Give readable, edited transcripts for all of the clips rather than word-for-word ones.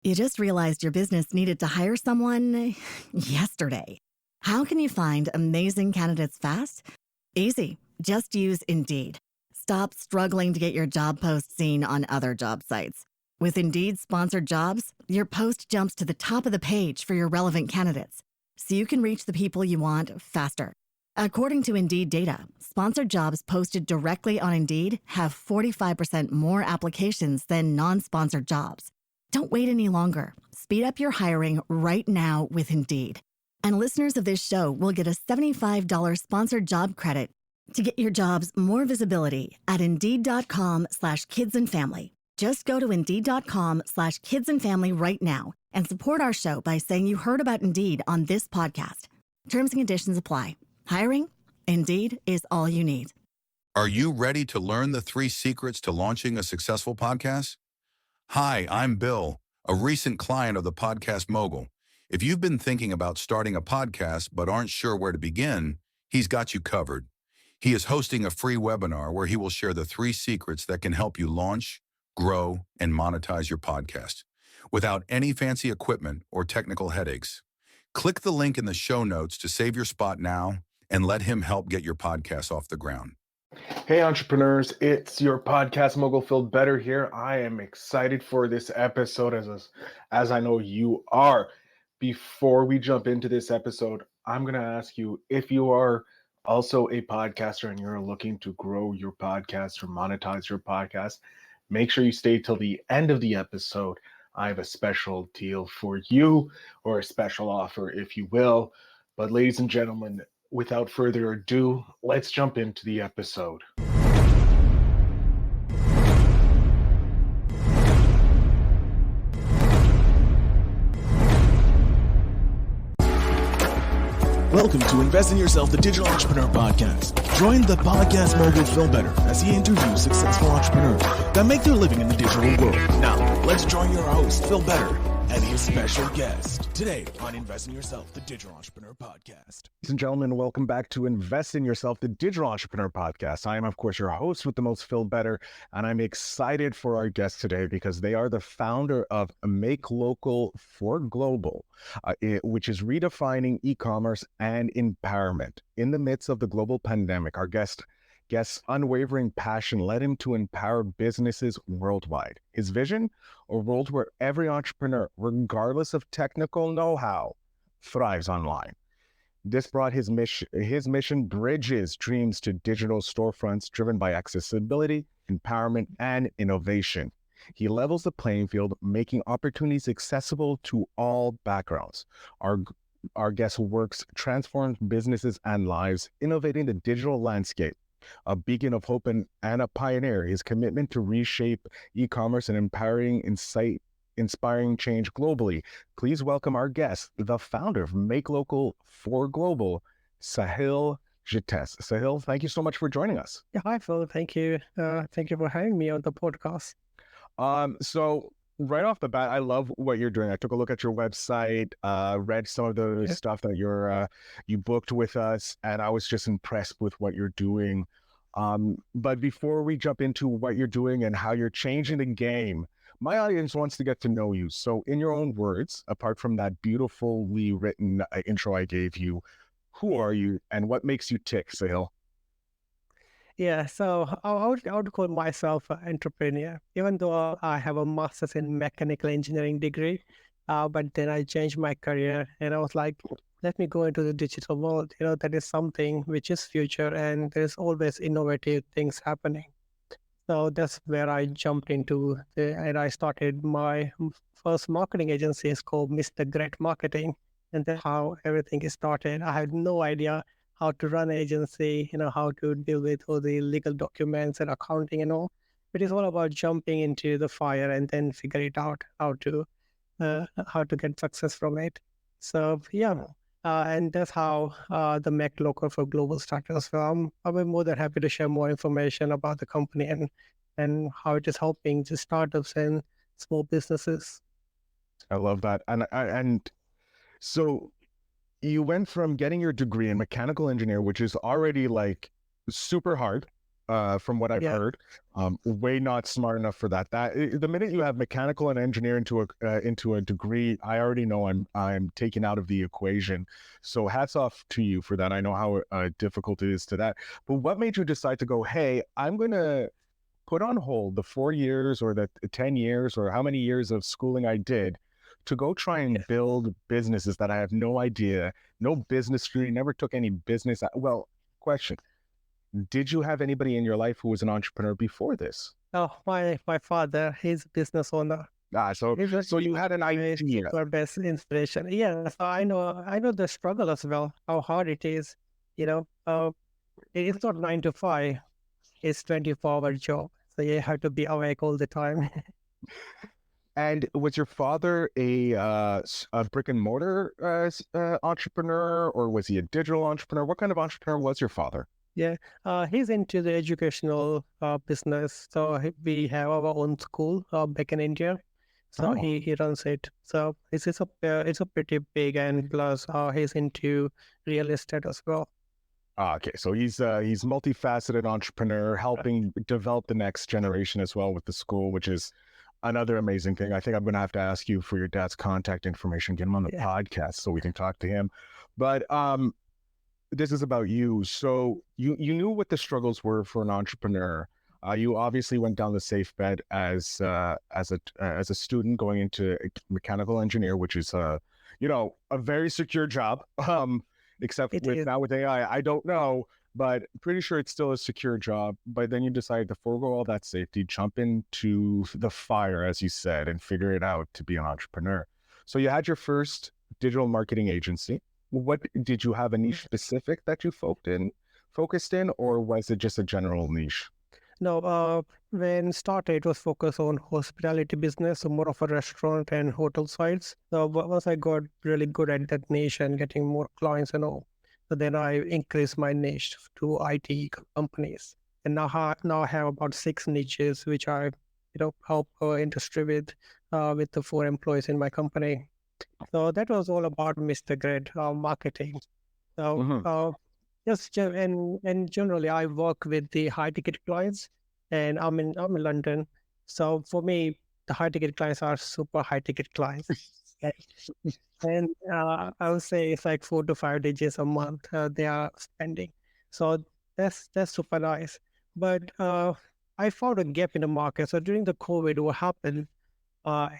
You just realized your business needed to hire someone yesterday. How can you find amazing candidates fast? Easy. Just use Indeed. Stop struggling to get your job post seen on other job sites. With Indeed sponsored jobs, your post jumps to the top of the page for your relevant candidates, so you can reach the people you want faster. According to Indeed data, sponsored jobs posted directly on Indeed have 45% more applications than non-sponsored jobs. Don't wait any longer. Speed up your hiring right now with Indeed. And listeners of this show will get a $75 sponsored job credit to get your jobs more visibility at Indeed.com/kidsandfamily. Just go to Indeed.com/kidsandfamily right now and support our show by saying you heard about Indeed on this podcast. Terms and conditions apply. Hiring? Indeed is all you need. Are you ready to learn the 3 secrets to launching a successful podcast? Hi, I'm Bill, a recent client of the Podcast Mogul. If you've been thinking about starting a podcast but aren't sure where to begin, he's got you covered. He is hosting a free webinar where he will share the 3 secrets that can help you launch, grow, and monetize your podcast without any fancy equipment or technical headaches. Click the link in the show notes to save your spot now and let him help get your podcast off the ground. Hey entrepreneurs, it's your podcast mogul Phil Better here. I am excited for this episode as I know you are. Before we jump into this episode, I'm going to ask you if you are also a podcaster and you're looking to grow your podcast or monetize your podcast, make sure you stay till the end of the episode. I have a special deal for you, or a special offer, if you will. But ladies and gentlemen, without further ado, let's jump into the episode. Welcome to Invest in Yourself, the Digital Entrepreneur Podcast. Join the podcast mogul Phil Better as he interviews successful entrepreneurs that make their living in the digital world. Now, let's join your host, Phil Better, and his special guest today on Invest in Yourself, the Digital Entrepreneur Podcast. Ladies and gentlemen, welcome back to Invest in Yourself, the Digital Entrepreneur Podcast. I am, of course, your host with the most, Phil Better, and I'm excited for our guest today because they are the founder of Make Local for Global, which is redefining e-commerce and empowerment. In the midst of the global pandemic, our guest's unwavering passion led him to empower businesses worldwide. His vision? A world where every entrepreneur, regardless of technical know-how, thrives online. This brought his mission bridges dreams to digital storefronts driven by accessibility, empowerment, and innovation. He levels the playing field, making opportunities accessible to all backgrounds. Our guest works transforms businesses and lives, innovating the digital landscape. A beacon of hope and a pioneer, his commitment to reshape e-commerce and inspiring change globally. Please welcome our guest, the founder of Make Local for Global, Sahil Jitesh. Sahil, thank you so much for joining us. Yeah, hi Phil. Thank you. Thank you for having me on the podcast. So right off the bat, I love what you're doing. I took a look at your website, read some of the stuff that you booked with us, and I was just impressed with what you're doing. But before we jump into what you're doing and how you're changing the game, my audience wants to get to know you. So in your own words, apart from that beautifully written intro I gave you, who are you and what makes you tick, Sahil? Yeah, so I would call myself an entrepreneur, even though I have a master's in mechanical engineering degree. But then I changed my career and I was like, let me go into the digital world. That is something which is future and there's always innovative things happening. So that's where I jumped into and I started my first marketing agency. It's called Mr. Great Marketing. And that's how everything started. I had no idea how to run an agency, how to deal with all the legal documents and accounting and all. It is all about jumping into the fire and then figure it out how to get success from it. So yeah, and that's how the Make Local for Global started. So I'm more than happy to share more information about the company and how it is helping the startups and small businesses. I love that. And so you went from getting your degree in mechanical engineer, which is already like super hard, from what I've Yeah. heard. Way not smart enough for that. The minute you have mechanical and engineering into a degree, I already know I'm taken out of the equation. So hats off to you for that. I know how difficult it is to that. But what made you decide to go, hey, I'm going to put on hold the 4 years or the 10 years or how many years of schooling I did to go try and build businesses that I have no idea, no business degree, never took any business. Well, question, did you have anybody in your life who was an entrepreneur before this? Oh, my father, he's a business owner. So He's a you had an my idea. super best inspiration. Yeah, so I know the struggle as well, how hard it is. You know, it's not 9 to 5, it's 24-hour job. So you have to be awake all the time. And was your father a brick and mortar entrepreneur, or was he a digital entrepreneur? What kind of entrepreneur was your father? Yeah, he's into the educational business. So we have our own school back in India. So Oh. he runs it. So it's a pretty big, and plus he's into real estate as well. Okay, so he's multifaceted entrepreneur, helping develop the next generation as well with the school, which is another amazing thing. I think I'm going to have to ask you for your dad's contact information, get him on the Yeah. podcast so we can talk to him. But this is about you. So you knew what the struggles were for an entrepreneur. You obviously went down the safe bet as a student going into a mechanical engineer, which is a very secure job. Except It with is. now with AI, I don't know, but pretty sure it's still a secure job. But then you decide to forego all that safety, jump into the fire, as you said, and figure it out to be an entrepreneur. So you had your first digital marketing agency. What did you have a niche specific that you focused in, or was it just a general niche? No, when started, it was focused on hospitality business, so more of a restaurant and hotel sites. So once I got really good at that niche and getting more clients and all, so then I increased my niche to IT companies. And now I have about 6 niches, which I help industry with the 4 employees in my company. So that was all about Mr. Grid marketing. So Mhm. yes, and generally I work with the high ticket clients, and I'm in London. So for me, the high ticket clients are super high ticket clients, and I would say it's like 4 to 5 digits a month they are spending. So that's super nice. But I found a gap in the market. So during the COVID, what happened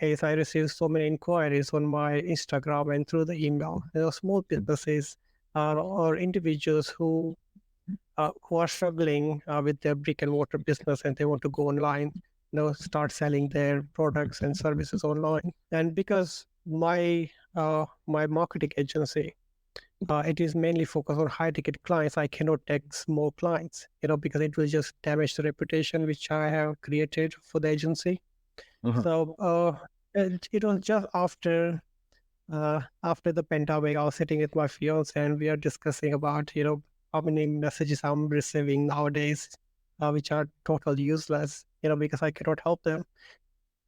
is I received so many inquiries on my Instagram and through the email. There are small businesses or individuals who are struggling with their brick and mortar business, and they want to go online, start selling their products and services online. And because my marketing agency, it is mainly focused on high ticket clients, I cannot take small clients, because it will just damage the reputation which I have created for the agency. Mhm. So it was just after the pandemic, I was sitting with my fiance and we are discussing about, how many messages I'm receiving nowadays, which are totally useless, because I cannot help them.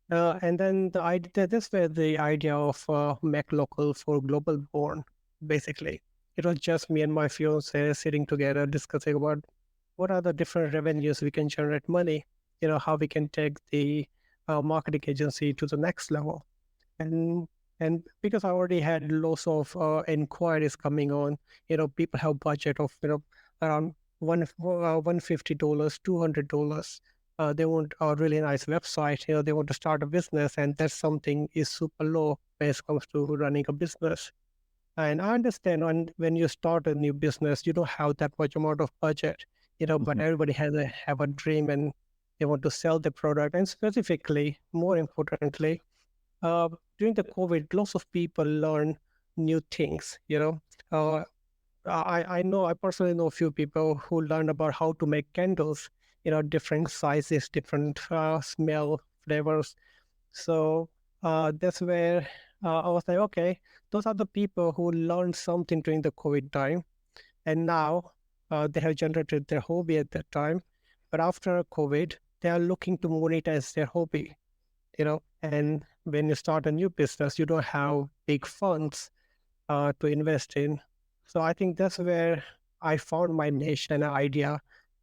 And then the idea, that's where the idea of Mac Local for Global born, basically. It was just me and my fiance sitting together discussing about what are the different revenues we can generate money, how we can take the marketing agency to the next level. And because I already had lots of inquiries coming on, people have budget of around $150, $200. They want a really nice website. They want to start a business, and that's something is super low when it comes to running a business. And I understand when you start a new business, you don't have that much amount of budget, but Mhm. everybody have a dream and they want to sell the product. And specifically, more importantly, uh, during the COVID, lots of people learn new things. I personally know a few people who learned about how to make candles, different sizes, different smell, flavors. So that's where I was like, okay, those are the people who learned something during the COVID time, and now they have generated their hobby at that time. But after COVID, they are looking to monetize their hobby. And when you start a new business, you don't have big funds to invest in. So I think that's where I found my niche and idea.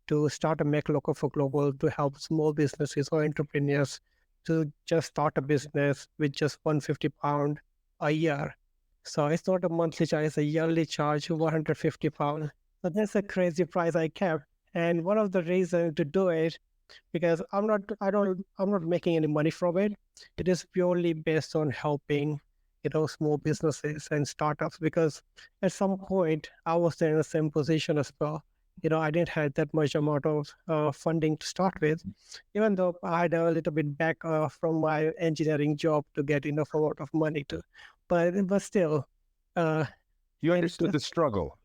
to start a Make Local for Global to help small businesses or entrepreneurs to just start a business with just £150 a year. So it's not a monthly charge, it's a yearly charge, £150. So that's a crazy price I kept. And one of the reasons to do it, because I'm not making any money from it. It is purely based on helping, small businesses and startups. Because at some point I was in the same position as well. I didn't have that much amount of funding to start with, even though I had a little bit back from my engineering job to get enough amount of money to, but still, uh, You and understood the struggle.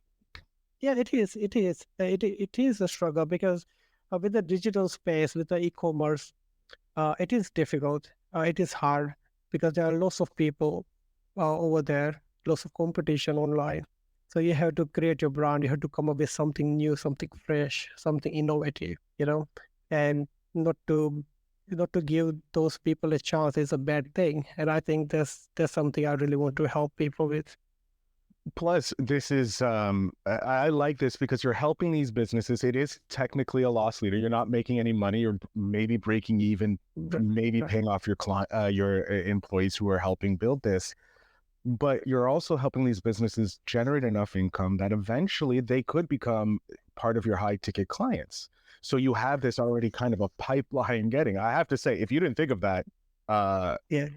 yeah, it is a struggle because with the digital space, with the e-commerce, it is difficult. It is hard because there are lots of people over there, lots of competition online. So you have to create your brand. You have to come up with something new, something fresh, something innovative. And not to not to give those people a chance is a bad thing. And I think that's something I really want to help people with. Plus, this is I like this because you're helping these businesses. It is technically a loss leader. You're not making any money. You're maybe breaking even, maybe paying off your employees who are helping build this. But you're also helping these businesses generate enough income that eventually they could become part of your high ticket clients. So you have this already kind of a pipeline getting. I have to say, if you didn't think of that, Yeah.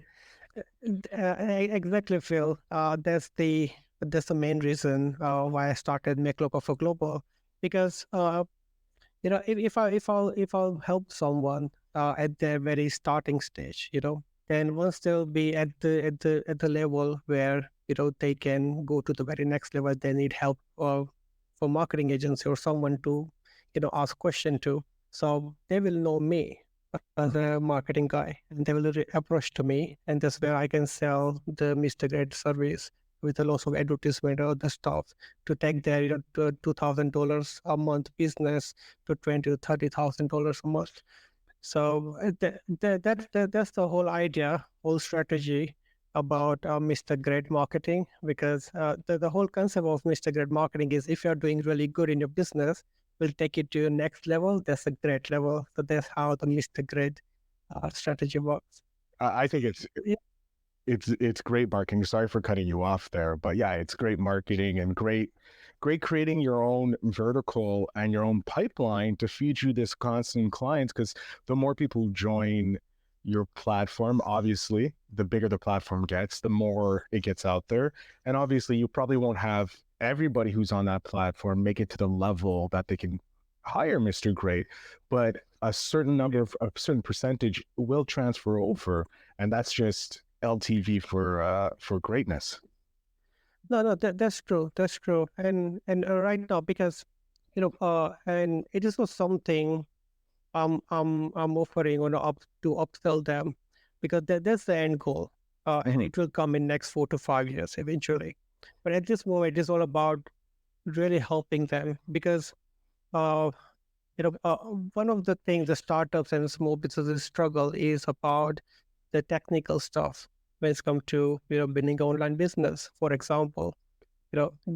Exactly, Phil. That's the main reason why I started Make Local for Global, because if I'll help someone at their very starting stage, then once they'll be at the level where they can go to the very next level, they need help for marketing agency or someone to ask question to. So they will know me as a marketing guy, and they will approach to me, and that's where I can sell the Mr. Great service with a lot of advertisement or other stuff to take their $2,000 a month business to $20,000 to $30,000 a month. So that's the whole idea, whole strategy about Mr. Great marketing, because the whole concept of Mr. Great marketing is if you're doing really good in your business, we'll take it to your next level. That's a great level. So that's how the Mr. Great strategy works. I think Yeah. it's great marketing. Sorry for cutting you off there, but yeah, it's great marketing and great creating your own vertical and your own pipeline to feed you this constant clients. Because the more people join your platform, obviously, the bigger the platform gets, the more it gets out there. And obviously, you probably won't have everybody who's on that platform make it to the level that they can hire Mr. Great, but a certain a certain percentage will transfer over, and that's just LTV for greatness. No, that's true. That's true. And right now, because and it is not something I'm offering on up to upsell them, because that's the end goal, and it will come in next 4 to 5 years eventually. But at this moment, it's all about really helping them, because uh, one of the things the startups and small businesses struggle is about the technical stuff when it's come to building an online business. For example,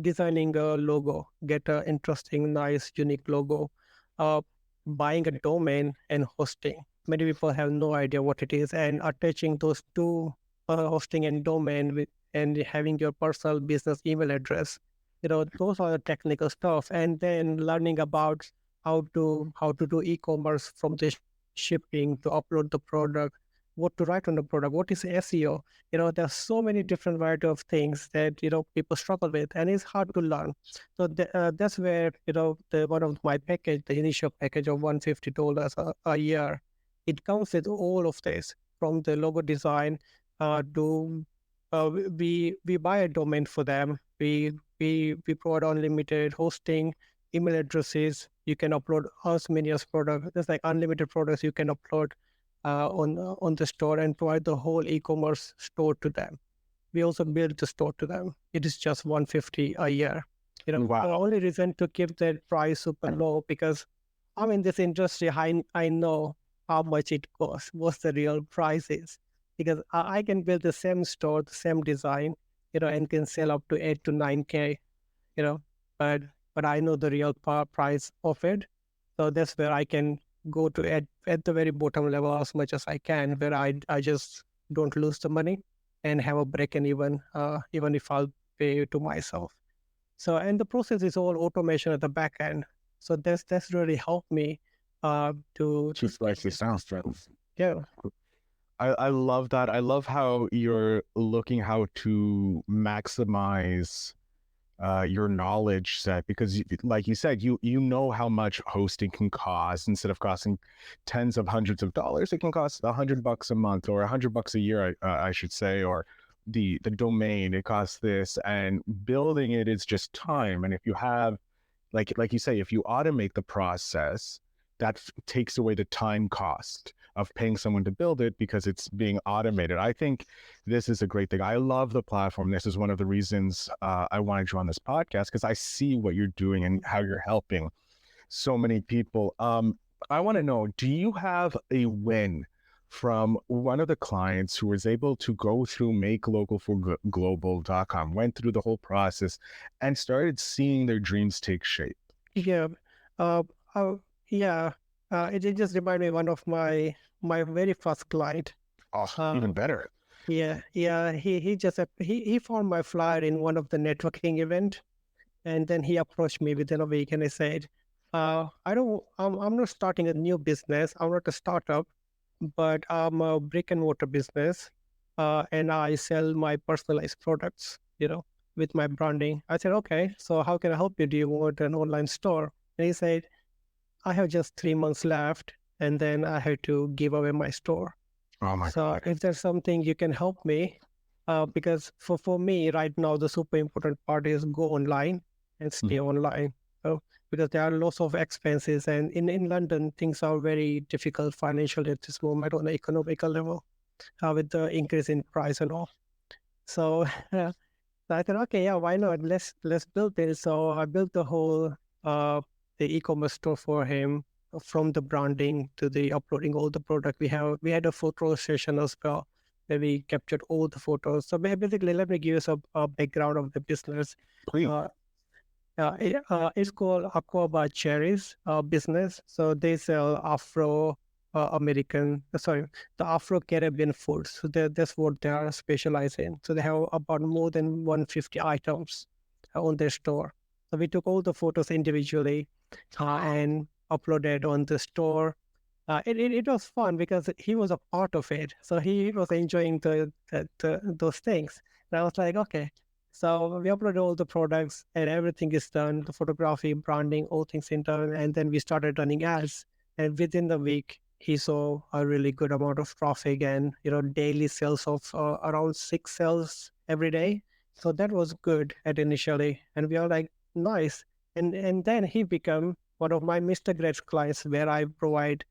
designing a logo, get a interesting, nice, unique logo, uh, buying a domain and hosting. Many people have no idea what it is, and attaching those two, hosting and domain with, and having your personal business email address. Those are the technical stuff, and then learning about how to do e-commerce, from the shipping to upload the product, what to write on the product, what is SEO. There's so many different variety of things that people struggle with, and it's hard to learn. So that's where the one of my package, the initial package of $150 a year, it comes with all of this, from the logo design to we buy a domain for them. We provide unlimited hosting, email addresses. You can upload as many as products. There's like unlimited products you can upload on the store, and provide the whole e-commerce store to them. We also build the store to them. It is just $150 a year. The Wow. only reason to keep that price super low, because I'm in this industry. I know how much it costs, what the real price is, because I can build the same store, the same design, and can sell up to 8 to 9K, you know, but I know the real price of it. So that's where I can go to at the very bottom level as much as I can, where I just don't lose the money and have a break and even if I'll pay it to myself. So, and the process is all automation at the back end. So that's really helped me to Just like the sound strength. yeah. I love that. I love how you're looking how to maximize your knowledge set, because like you said, you know how much hosting can cost. Instead of costing tens of hundreds of dollars, it can cost $100 a month or $100 a year, I should say, or the domain, it costs this, and building it is just time. And if you have, like you say, if you automate the process, that takes away the time cost of paying someone to build it because it's being automated. I think this is a great thing. I love the platform. This is one of the reasons I wanted you on this podcast, because I see what you're doing and how you're helping so many people. I want to know, do you have a win from one of the clients who was able to go through makelocalforglobal.com, went through the whole process and started seeing their dreams take shape? Yeah. Uh, uh, yeah. It just reminded me one of my very first client. Oh, Uh, even better. yeah. He found my flyer in one of the networking event, and then he approached me within a week, and he said, I'm not starting a new business. I'm not a startup, but I'm a brick and mortar business, and I sell my personalized products, with my branding. I said, okay, so how can I help you? Do you want an online store? And he said, I have just 3 months left, and then I have to give away my store. Oh my So God. if there's something you can help me, because for me right now, the super important part is go online and stay online. So, because there are lots of expenses, and in London, things are very difficult financially at this moment on the economical level, with the increase in price and all. So, so I thought, okay, yeah, why not? Let's build this. So I built the whole the e-commerce store for him, from the branding to the uploading all the product. We had a photo session as well where we captured all the photos. So basically, let me give you a background of the business. Please. It's called Aquaba Cherries business. So they sell Afro American, the Afro Caribbean foods. So that's what they are specialized in. So they have about more than 150 items on their store. So we took all the photos individually and uploaded on the store. It was fun because he was a part of it. So he was enjoying those things. And I was like, okay. So we uploaded all the products and everything is done, the photography, branding, all things in done. And then we started running ads. And within the week, he saw a really good amount of traffic and, daily sales of around 6 sales every day. So that was good at initially. And we are like, nice. And then he became one of my Mr. Great clients where I provide,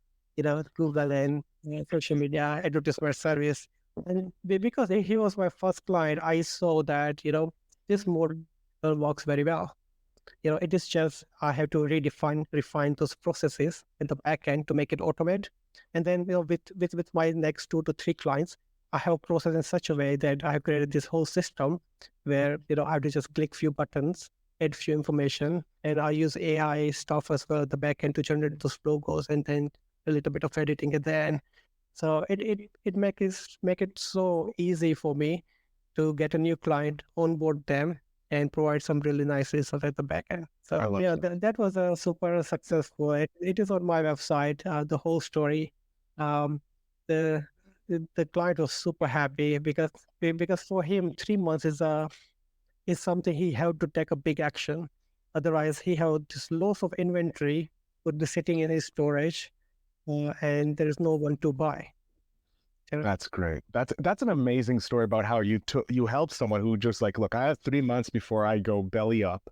Google and social media advertisement service. And because he was my first client, I saw that, this model works very well. It is just I have to refine those processes in the back end to make it automate. And then, with my next 2 to 3 clients, I have processed in such a way that I have created this whole system where, I have to just click few buttons, add few information, and I use AI stuff as well at the back end to generate those logos and then a little bit of editing at the end. So it make it so easy for me to get a new client, onboard them, and provide some really nice results at the back end. I So love yeah, that. that was a super successful. It is on my website, the whole story. Um, the the client was super happy because for him 3 months is something he had to take a big action. Otherwise, he had this loss of inventory would be sitting in his storage, and there is no one to buy. That's great. That's an amazing story about how you help someone who just like, look, I have 3 months before I go belly up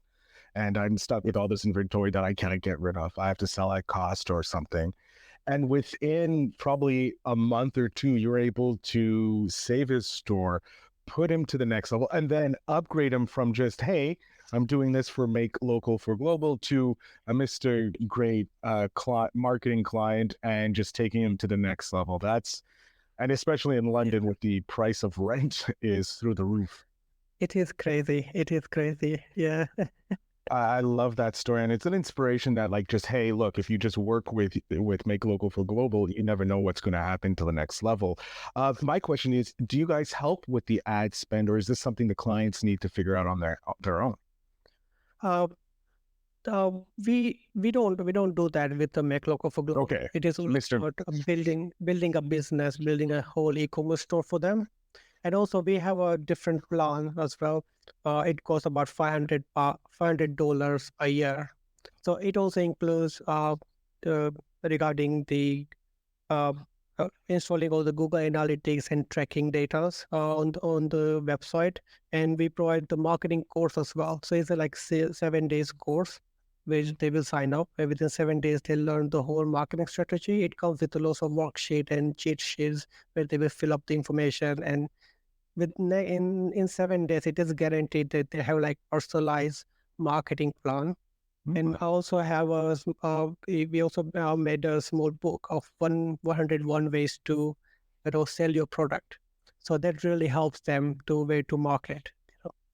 and I'm stuck with all this inventory that I can't get rid of. I have to sell at cost or something. And within probably a month or two, you're able to save his store, put him to the next level, and then upgrade him from just, hey, I'm doing this for Make Local for Global to a Mr. Great marketing client and just taking him to the next level. And especially in London, with the price of rent is through the roof. It is crazy. It is crazy. Yeah. I love that story, and it's an inspiration that, like, just hey, look, if you just work with Make Local for Global, you never know what's going to happen to the next level. My question is, do you guys help with the ad spend, or is this something the clients need to figure out on their own? Uh, we don't do that with the Make Local for Global. Okay, It is all Mister. about building a business, building a whole e-commerce store for them. And also we have a different plan as well. It costs about $500 a year. So it also includes regarding the uh, installing all the Google Analytics and tracking data on the website, and we provide the marketing course as well. So it's a like 7 days course which they will sign up. And within 7 days, they'll learn the whole marketing strategy. It comes with a lot of worksheet and cheat sheets where they will fill up the information, and in 7 days, it is guaranteed that they have like personalized marketing plan. And I also have we also made a small book of 101 ways to sell your product. So that really helps them to way to market.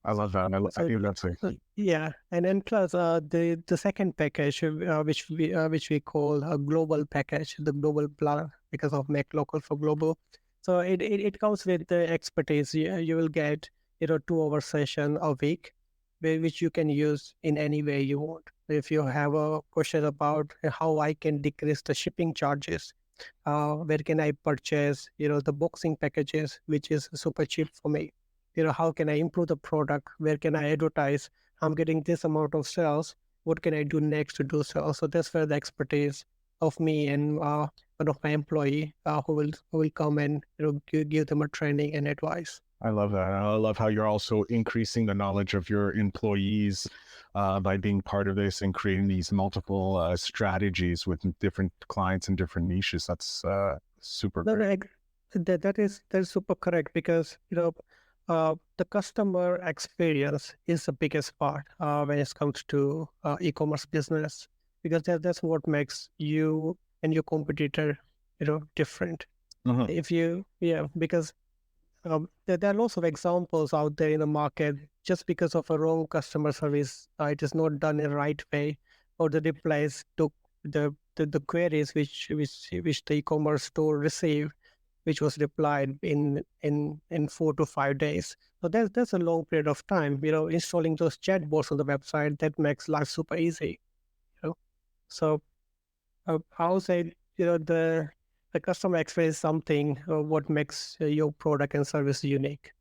I love that. I So think that's it. yeah, and then plus the second package, which we call a global package, the global plan, because of Make Local for Global. So it comes with the expertise. You will get 2 hour session a week, which you can use in any way you want. If you have a question about how I can decrease the shipping charges, where can I purchase the boxing packages, which is super cheap for me. How can I improve the product? Where can I advertise? I'm getting this amount of sales. What can I do next to do so? So that's where the expertise of me and one of my employee who will come and give them a training and advice. I love that. I love how you're also increasing the knowledge of your employees by being part of this and creating these multiple strategies with different clients and different niches. That's super No, great. no, that's super correct, because the customer experience is the biggest part when it comes to e-commerce business, because that's what makes you and your competitor different. Mhm. Because there are lots of examples out there in the market. Just because of a wrong customer service, it is not done in the right way, or the replies to the queries which the e-commerce store received, which was replied in 4 to 5 days. So that's a long period of time. Installing those chatbots on the website, that makes life super easy. So I would say the customer experience is something what makes your product and service unique.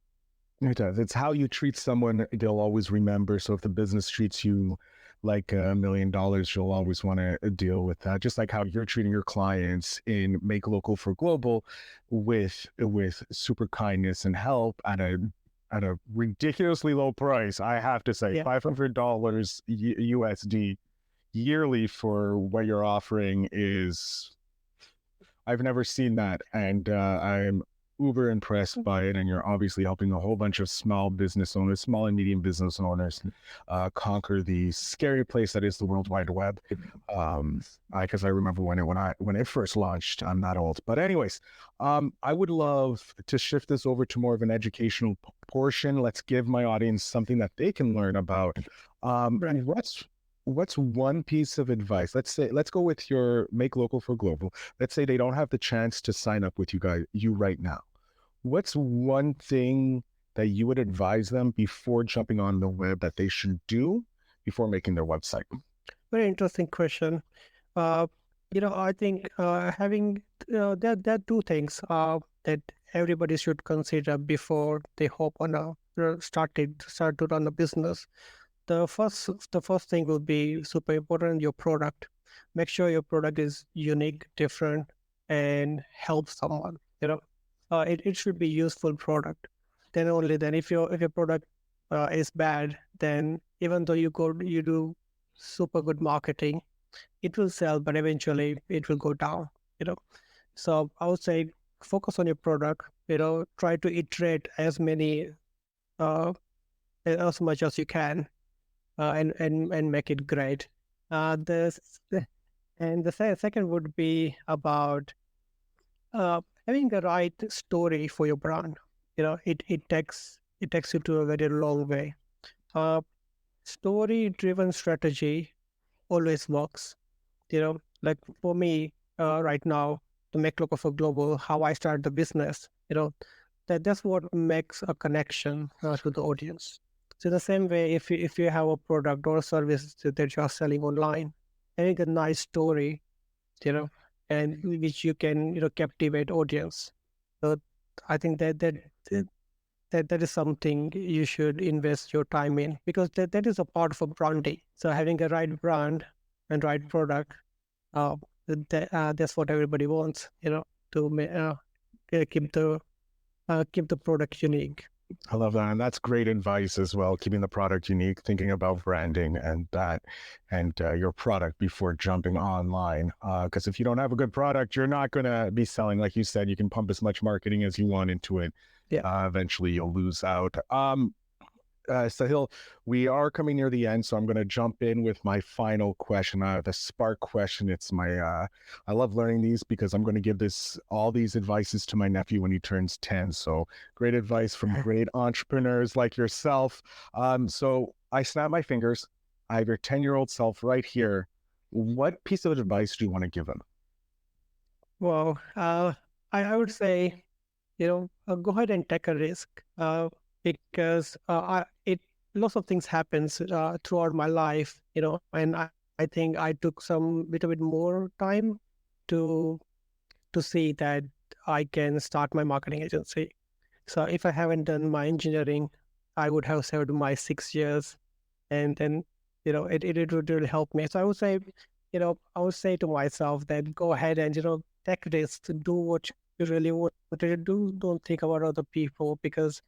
It does. It's how you treat someone they'll always remember. So if the business treats you like $1 million, you'll always want to deal with that. Just like how you're treating your clients in Make Local for Global with super kindness and help at a ridiculously low price. I have to say, Yeah. $500 USD yearly for what you're offering is, I've never seen that, and I'm uber impressed by it. And you're obviously helping a whole bunch of small business owners, small and medium business owners, conquer the scary place that is the World Wide Web. Because I remember when it first launched. I'm not old, but anyways, I would love to shift this over to more of an educational portion. Let's give my audience something that they can learn about. Right. What's one piece of advice? Let's go with your Make Local for Global. Let's say they don't have the chance to sign up with you right now. What's one thing that you would advise them before jumping on the web that they should do before making their website? Very interesting question. I think having there are two things that everybody should consider before they hop on start to run a business. The first thing will be super important: your product. Make sure your product is unique, different, and help someone. It should be useful product. Then only then, if your product is bad, then even though you do super good marketing, it will sell, but eventually it will go down. So I would say focus on your product. Try to iterate uh, as much as you can, and make it great. The second would be about having the right story for your brand. It takes you to a very long way. Uh, story-driven strategy always works. Like for me, right now, to make local for global, how I start the business, that's what makes a connection to the audience. So the same way, if you have a product or a service that you are selling online, having a nice story, you know, and which you can, captivate audience. So I think that is something you should invest your time in, because that is a part of a branding. So having a right brand and right product, uh, that's what everybody wants, to keep the product unique. I love that. And that's great advice as well, keeping the product unique, thinking about branding and that, and your product before jumping online. Because if you don't have a good product, you're not going to be selling. Like you said, you can pump as much marketing as you want into it. Yeah. Eventually, you'll lose out. Sahil, we are coming near the end, so I'm going to jump in with my final question, the spark question. It's my, I love learning these because I'm going to give all these advices to my nephew when he turns 10. So great advice from great entrepreneurs like yourself. So I snap my fingers. I have your 10-year-old self right here. What piece of advice do you want to give him? Well, I would say, go ahead and take a risk, because it lots of things happens throughout my life, and I think I took some little bit more time to see that I can start my marketing agency. So if I haven't done my engineering, I would have served my 6 years, and then it would really help me. So I would say to myself that go ahead and take risks, to do what you really want to do. Don't think about other people, because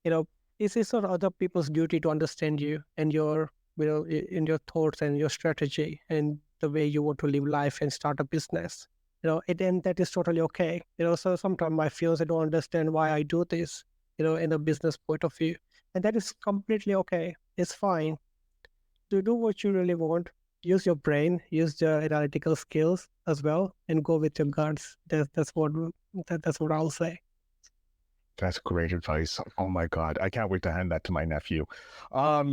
you know it's not other people's duty to understand you and your in your thoughts and your strategy and the way you want to live life and start a business. And that is totally okay. So sometimes my fears, I don't understand why I do this, in a business point of view, and that is completely okay. It's fine to do what you really want. Use your brain, use your analytical skills as well, and go with your guts. That's what I'll say. That's great advice. Oh my God. I can't wait to hand that to my nephew.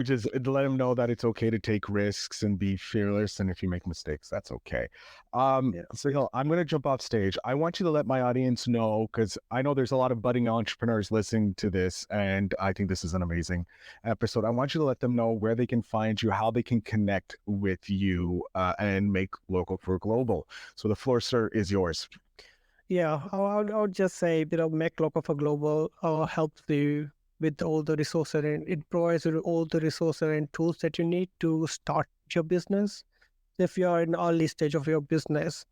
Just let him know that it's okay to take risks and be fearless. And if you make mistakes, that's okay. Yeah. So I'm going to jump off stage. I want you to let my audience know, because I know there's a lot of budding entrepreneurs listening to this, and I think this is an amazing episode. I want you to let them know where they can find you, how they can connect with you, and make local for global. So the floor, sir, is yours. Yeah, I would just say, make local for global helps you with all the resources, and it provides you all the resources and tools that you need to start your business. If you are in the early stage of your business,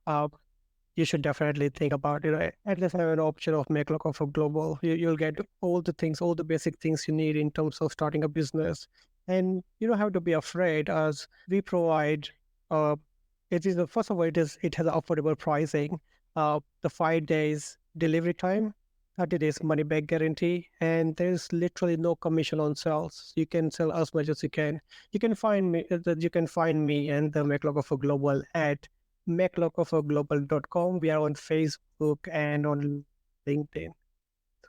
you should definitely think about at least have an option of make local for global. You'll get all the things, all the basic things you need in terms of starting a business, and you don't have to be afraid, as we provide. It is first of all, it has affordable pricing, the 5 days delivery time, 30 days money back guarantee, and there's literally no commission on sales. You can sell as much as you can. You can find me and the Make Local for Global at makelocalforglobal.com. We are on Facebook and on LinkedIn.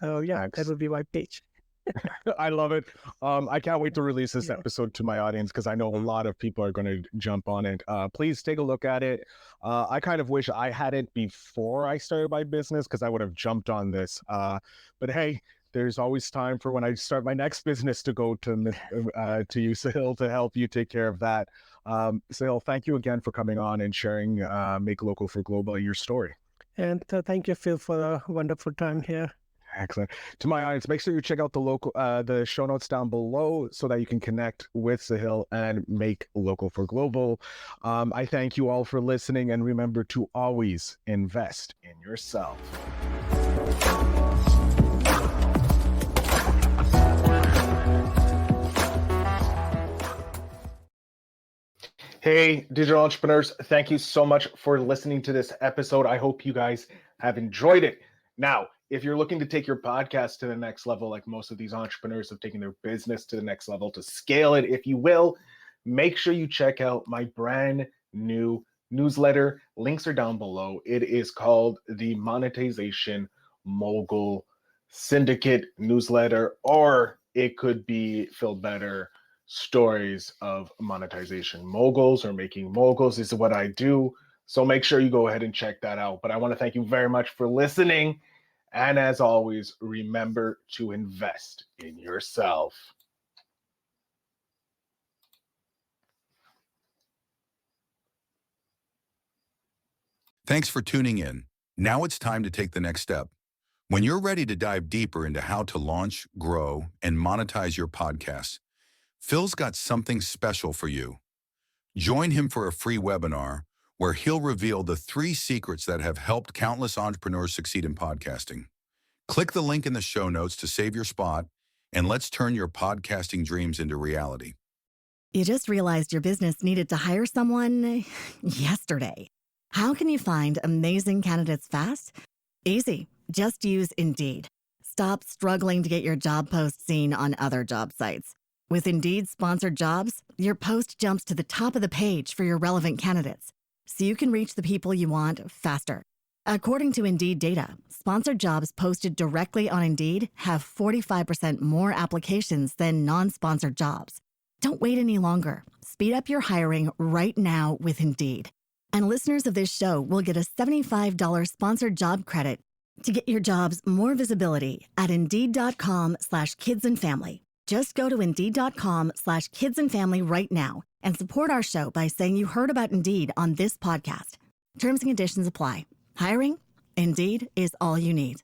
So yeah, that would be my page. I love it. I can't wait to release this Yeah. episode to my audience, because I know a lot of people are going to jump on it. Please take a look at it. I kind of wish I had it before I started my business, because I would have jumped on this. But hey, there's always time for when I start my next business to go to you, Sahil, to help you take care of that. Sahil, thank you again for coming on and sharing Make Local for Global, your story. And thank you, Phil, for a wonderful time here. Excellent. To my audience, make sure you check out the show notes down below so that you can connect with Sahil and make local for global. I thank you all for listening, and remember to always invest in yourself. Hey, digital entrepreneurs, thank you so much for listening to this episode. I hope you guys have enjoyed it. Now, if you're looking to take your podcast to the next level, like most of these entrepreneurs have taken their business to the next level, to scale it, if you will, make sure you check out my brand new newsletter. Links are down below. It is called the Monetization Mogul Syndicate newsletter, or it could be Phil Better stories of monetization moguls or making moguls. This is what I do. So make sure you go ahead and check that out. But I want to thank you very much for listening. And as always, remember to invest in yourself. Thanks for tuning in. Now it's time to take the next step. When you're ready to dive deeper into how to launch, grow, and monetize your podcast, Phil's got something special for you. Join him for a free webinar where he'll reveal the 3 secrets that have helped countless entrepreneurs succeed in podcasting. Click the link in the show notes to save your spot, and let's turn your podcasting dreams into reality. You just realized your business needed to hire someone yesterday. How can you find amazing candidates fast? Easy. Just use Indeed. Stop struggling to get your job post seen on other job sites. With Indeed sponsored jobs, your post jumps to the top of the page for your relevant candidates, so you can reach the people you want faster. According to Indeed data, sponsored jobs posted directly on Indeed have 45% more applications than non-sponsored jobs. Don't wait any longer. Speed up your hiring right now with Indeed. And listeners of this show will get a $75 sponsored job credit to get your jobs more visibility at Indeed.com/kidsandfamily. Just go to Indeed.com/kidsandfamily right now and support our show by saying you heard about Indeed on this podcast. Terms and conditions apply. Hiring? Indeed is all you need.